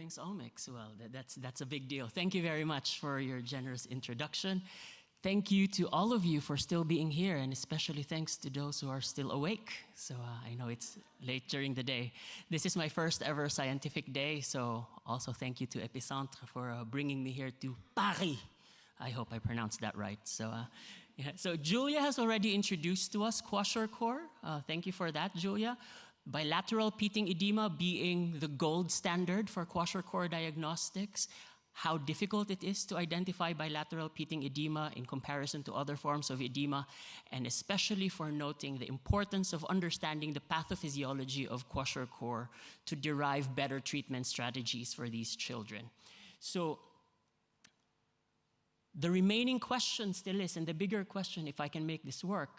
thinks omics? Well, that's a big deal. Thank you very much for your generous introduction. Thank you to all of you for still being here, and especially thanks to those who are still awake. So I know it's late during the day. This is my first ever scientific day, so also thank you to Epicentre for bringing me here to Paris. I hope I pronounced that right. So, so Julia has already introduced to us Kwashiorkor. Thank you for that, Julia. Bilateral peating edema being the gold standard for Kwashiorkor diagnostics, how difficult it is to identify bilateral peating edema in comparison to other forms of edema, and especially for noting the importance of understanding the pathophysiology of Kwashiorkor to derive better treatment strategies for these children. So the remaining question still is, and the bigger question, if I can make this work,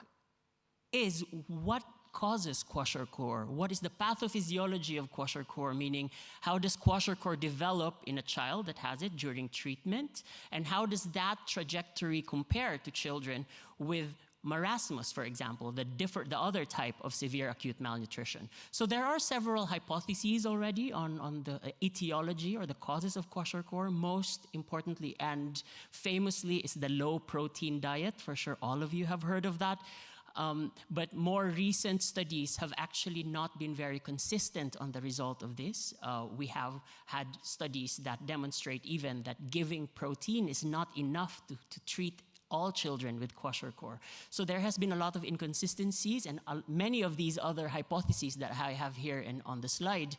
is what causes Kwashiorkor? What is the pathophysiology of Kwashiorkor? Meaning, how does Kwashiorkor develop in a child that has it during treatment? And how does that trajectory compare to children with marasmus, for example, the other type of severe acute malnutrition? So there are several hypotheses already on the etiology or the causes of Kwashiorkor. Most importantly and famously is the low protein diet. For sure, all of you have heard of that. But more recent studies have actually not been very consistent on the result of this. We have had studies that demonstrate even that giving protein is not enough to treat all children with Kwashiorkor. So there has been a lot of inconsistencies, and many of these other hypotheses that I have here on the slide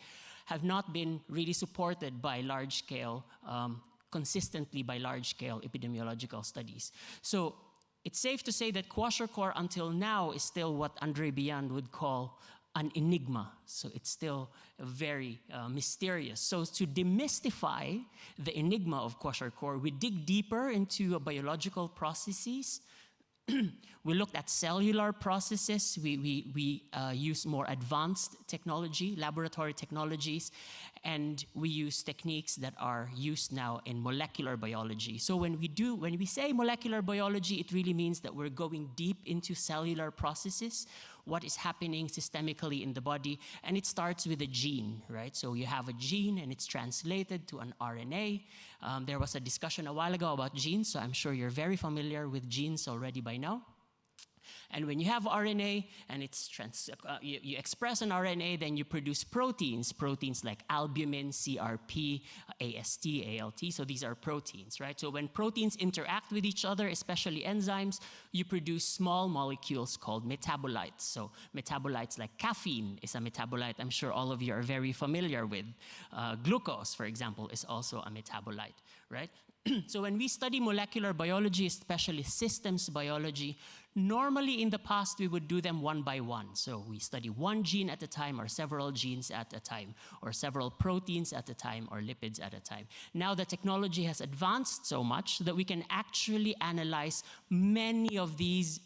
have not been really supported by large-scale, consistently by large-scale epidemiological studies. So it's safe to say that Kwashiorkor until now is still what Andre Biand would call an enigma. So it's still very mysterious. So to demystify the enigma of Kwashiorkor, we dig deeper into biological processes. We looked at cellular processes. We use more advanced technology, laboratory technologies, and we use techniques that are used now in molecular biology. So when we say molecular biology, it really means that we're going deep into cellular processes, what is happening systemically in the body, and it starts with a gene, right? So you have a gene and it's translated to an RNA. There was a discussion a while ago about genes, so I'm sure you're very familiar with genes already by now. And when you have RNA and you express an RNA, then you produce proteins like albumin, CRP, AST, ALT. So these are proteins, right? So when proteins interact with each other, especially enzymes, you produce small molecules called metabolites. So metabolites like caffeine is a metabolite I'm sure all of you are very familiar with. Glucose, for example, is also a metabolite, right? So when we study molecular biology, especially systems biology, normally in the past we would do them one by one. So we study one gene at a time, or several genes at a time, or several proteins at a time, or lipids at a time. Now the technology has advanced so much that we can actually analyze many of these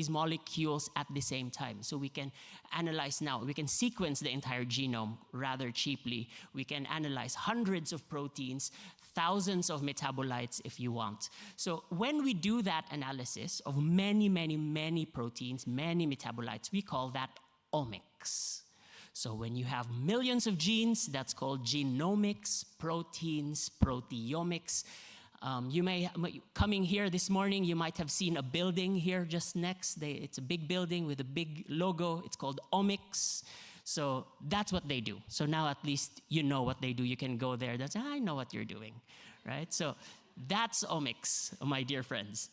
molecules at the same time. So we can analyze now, we can sequence the entire genome rather cheaply. We can analyze hundreds of proteins, thousands of metabolites if you want. So when we do that analysis of many, many, many proteins, many metabolites, we call that omics. So when you have millions of genes, that's called genomics, proteins, proteomics. Coming here this morning, you might have seen a building here just next. It's a big building with a big logo. It's called Omics. So that's what they do. So now at least you know what they do. You can go there. I know what you're doing, right? So that's omics, my dear friends.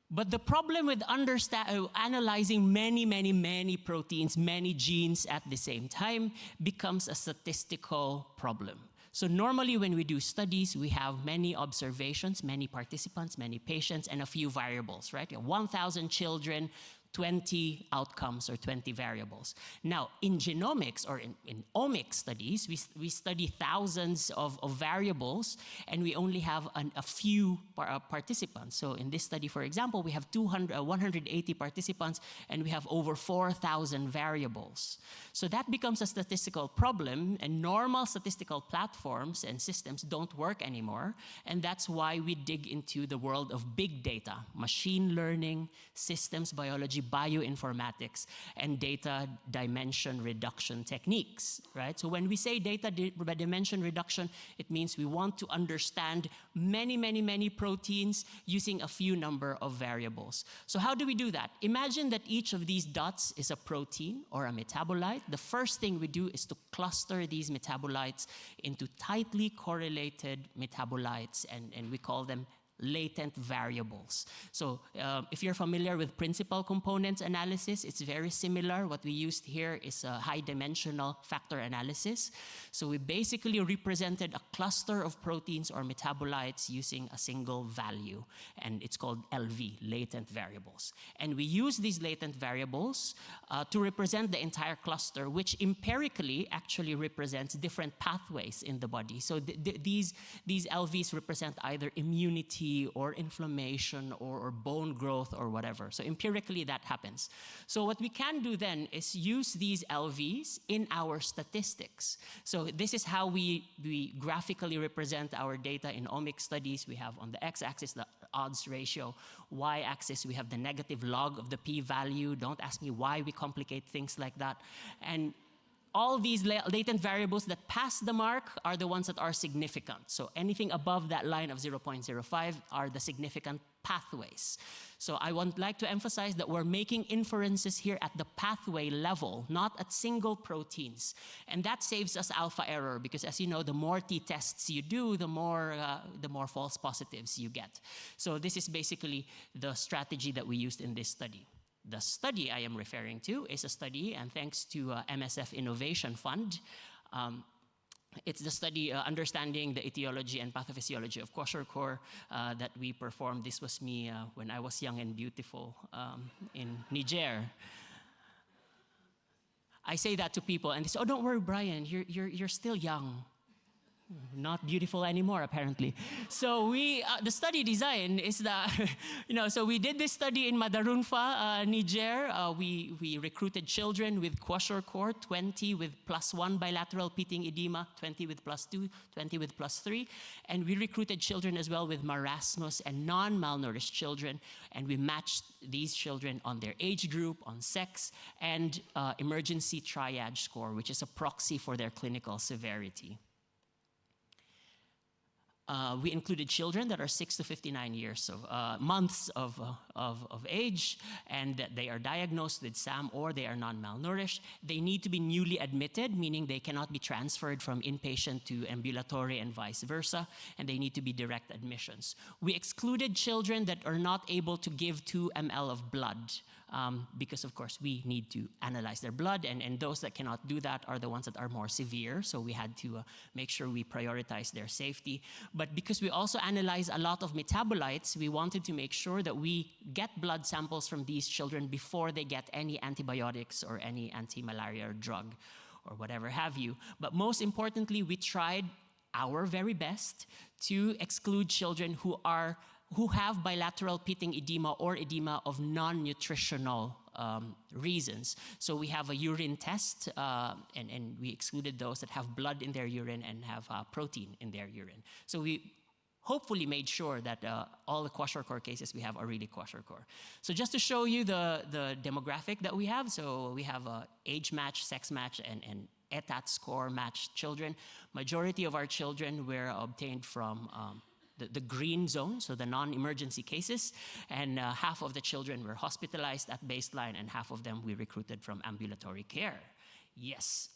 But the problem with analyzing many, many, many proteins, many genes at the same time becomes a statistical problem. So normally when we do studies, we have many observations, many participants, many patients, and a few variables, right? 1,000 children, 20 outcomes or 20 variables. Now, in genomics or in omics studies, we study thousands of variables, and we only have a few participants. So in this study, for example, we have 180 participants, and we have over 4,000 variables. So that becomes a statistical problem, and normal statistical platforms and systems don't work anymore, and that's why we dig into the world of big data, machine learning, systems biology, biology, bioinformatics, and data dimension reduction techniques, right? So when we say data dimension reduction, it means we want to understand many proteins using a few number of variables. So how do we do that? Imagine that each of these dots is a protein or a metabolite. The first thing we do is to cluster these metabolites into tightly correlated metabolites, and we call them latent variables. So if you're familiar with principal components analysis, it's very similar. What we used here is a high dimensional factor analysis. So we basically represented a cluster of proteins or metabolites using a single value, and it's called LV, latent variables. And we use these latent variables to represent the entire cluster, which empirically actually represents different pathways in the body. So these LVs represent either immunity or inflammation or bone growth or whatever. So empirically that happens. So what we can do then is use these LVs in our statistics. So this is how we graphically represent our data in omics studies. We have on the x-axis the odds ratio, y-axis we have the negative log of the p-value. Don't ask me why we complicate things like that. And all these latent variables that pass the mark are the ones that are significant. So anything above that line of 0.05 are the significant pathways. So I would like to emphasize that we're making inferences here at the pathway level, not at single proteins. And that saves us alpha error, because as you know, the more t-tests you do, the more false positives you get. So this is basically the strategy that we used in this study. The study I am referring to is a study, and thanks to MSF Innovation Fund, it's the study understanding the etiology and pathophysiology of Kwashiorkor that we performed. This was me when I was young and beautiful in Niger. I say that to people, and they say, "Oh, don't worry, Brian, you're still young." Not beautiful anymore, apparently. So the study design is that, so we did this study in Madarunfa, Niger. We recruited children with Kwashiorkor, 20 with +1 bilateral pitting edema, 20 with +2, 20 with +3. And we recruited children as well with marasmus and non-malnourished children. And we matched these children on their age group, on sex, and emergency triage score, which is a proxy for their clinical severity. We included children that are 6 to 59 years of months of age, and that they are diagnosed with SAM or they are non-malnourished. They need to be newly admitted, meaning they cannot be transferred from inpatient to ambulatory and vice versa, and they need to be direct admissions. We excluded children that are not able to give 2 ml of blood, because of course we need to analyze their blood, and those that cannot do that are the ones that are more severe, so we had to make sure we prioritize their safety. But because we also analyze a lot of metabolites, we wanted to make sure that we get blood samples from these children before they get any antibiotics or any anti-malaria drug or whatever have you. But most importantly, we tried our very best to exclude children who have bilateral pitting edema or edema of non-nutritional reasons. So we have a urine test, and we excluded those that have blood in their urine and have protein in their urine. So we hopefully made sure that all the Kwashiorkor cases we have are really Kwashiorkor. So just to show you the demographic that we have, so we have age match, sex match, and ETAT score matched children. Majority of our children were obtained from the green zone, so the non-emergency cases, and half of the children were hospitalized at baseline, and half of them we recruited from ambulatory care. Yes.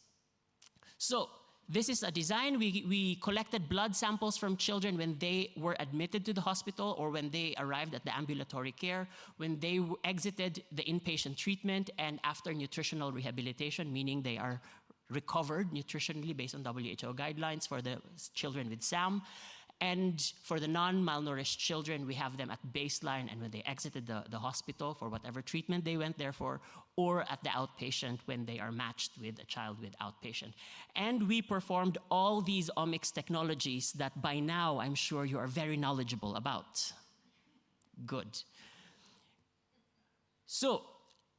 So this is a design. We collected blood samples from children when they were admitted to the hospital or when they arrived at the ambulatory care, when they exited the inpatient treatment, and after nutritional rehabilitation, meaning they are recovered nutritionally based on WHO guidelines for the children with SAM. And for the non-malnourished children, we have them at baseline and when they exited the hospital for whatever treatment they went there for, or at the outpatient when they are matched with a child with outpatient. And we performed all these omics technologies that by now I'm sure you are very knowledgeable about. Good. So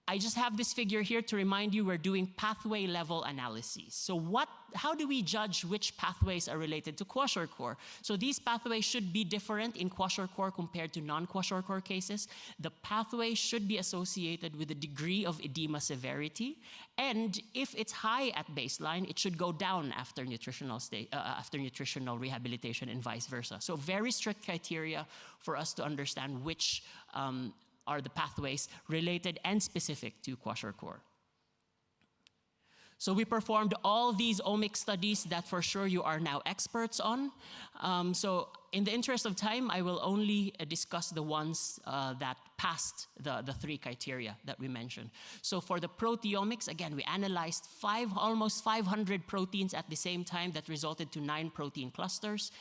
I just have this figure here to remind you we're doing pathway level analyses. So what how do we judge which pathways are related to Kwashiorkor? So these pathways should be different in Kwashiorkor compared to non-Kwashiorkor cases. The pathway should be associated with a degree of edema severity, and if it's high at baseline, it should go down after nutritional rehabilitation and vice versa. So very strict criteria for us to understand which are the pathways related and specific to Kwashiorkor. So we performed all these omic studies that for sure you are now experts on. So in the interest of time, I will only discuss the ones that passed the 3 criteria that we mentioned. So for the proteomics, again, we analyzed almost 500 proteins at the same time that resulted to 9 protein clusters.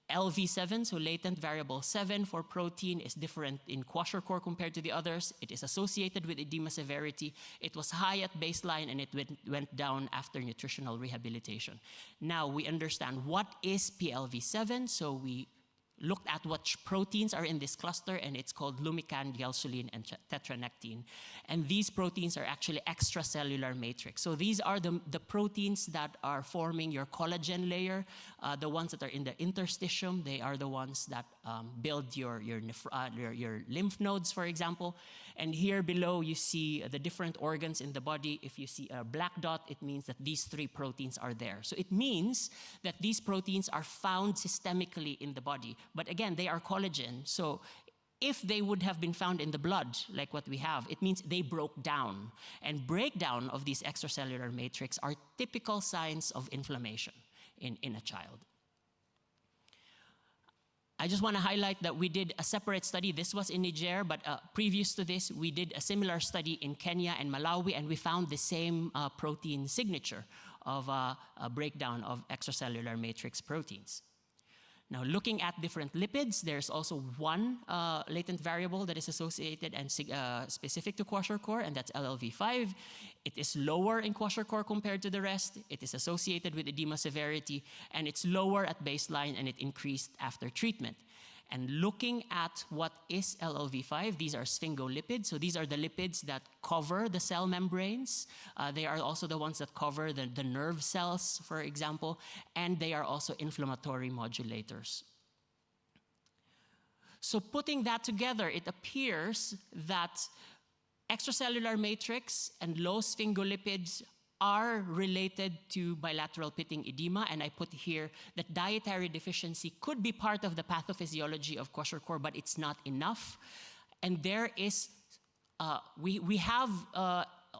LV7, so latent variable 7 for protein, is different in Kwashiorkor compared to the others. It is associated with edema severity. It was high at baseline and it went down after nutritional rehabilitation. Now we understand what is PLV7, so we looked at what proteins are in this cluster, and it's called lumican, gyalsuline, and tetranectin. And these proteins are actually extracellular matrix. So these are the proteins that are forming your collagen layer, the ones that are in the interstitium. They are the ones that build your lymph nodes, for example. And here below, you see the different organs in the body. If you see a black dot, it means that these 3 proteins are there. So it means that these proteins are found systemically in the body. But again, they are collagen. So if they would have been found in the blood, like what we have, it means they broke down. And breakdown of these extracellular matrix are typical signs of inflammation in a child. I just want to highlight that we did a separate study. This was in Niger, but previous to this, we did a similar study in Kenya and Malawi, and we found the same protein signature of a breakdown of extracellular matrix proteins. Now, looking at different lipids, there's also one latent variable that is associated and specific to Kwashiorkor, and that's LLV5. It is lower in Kwashiorkor compared to the rest. It is associated with edema severity, and it's lower at baseline, and it increased after treatment. And looking at what is LLV5, these are sphingolipids. So these are the lipids that cover the cell membranes. They are also the ones that cover the nerve cells, for example, and they are also inflammatory modulators. So putting that together, it appears that extracellular matrix and low sphingolipids are related to bilateral pitting edema, and I put here that dietary deficiency could be part of the pathophysiology of Kwashiorkor, but it's not enough. And there is, we have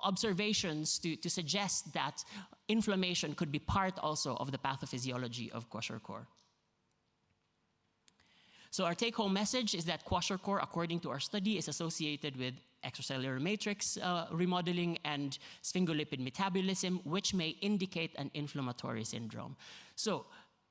observations to suggest that inflammation could be part also of the pathophysiology of Kwashiorkor. So our take-home message is that Kwashiorkor, according to our study, is associated with extracellular matrix remodeling and sphingolipid metabolism, which may indicate an inflammatory syndrome. So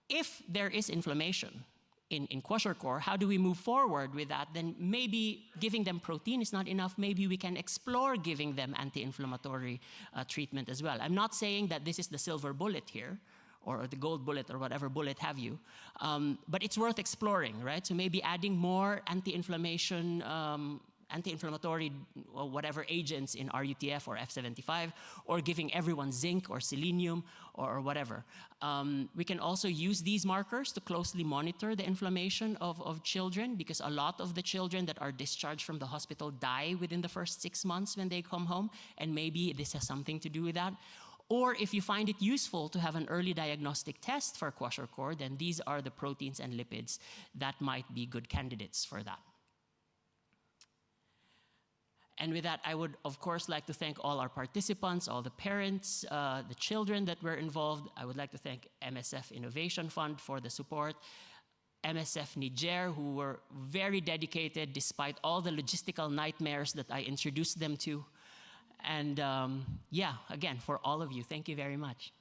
if there is inflammation in Kwashiorkor, how do we move forward with that? Then maybe giving them protein is not enough. Maybe we can explore giving them anti-inflammatory treatment as well. I'm not saying that this is the silver bullet here, or the gold bullet, or whatever bullet have you. But it's worth exploring, right? So maybe adding more anti-inflammatory or whatever agents in RUTF or F75, or giving everyone zinc or selenium or whatever. We can also use these markers to closely monitor the inflammation of children, because a lot of the children that are discharged from the hospital die within the first 6 months when they come home, and maybe this has something to do with that. Or if you find it useful to have an early diagnostic test for Kwashiorkor, then these are the proteins and lipids that might be good candidates for that. And with that, I would, of course, like to thank all our participants, all the parents, the children that were involved. I would like to thank MSF Innovation Fund for the support, MSF Niger, who were very dedicated despite all the logistical nightmares that I introduced them to. And yeah, again, for all of you, thank you very much.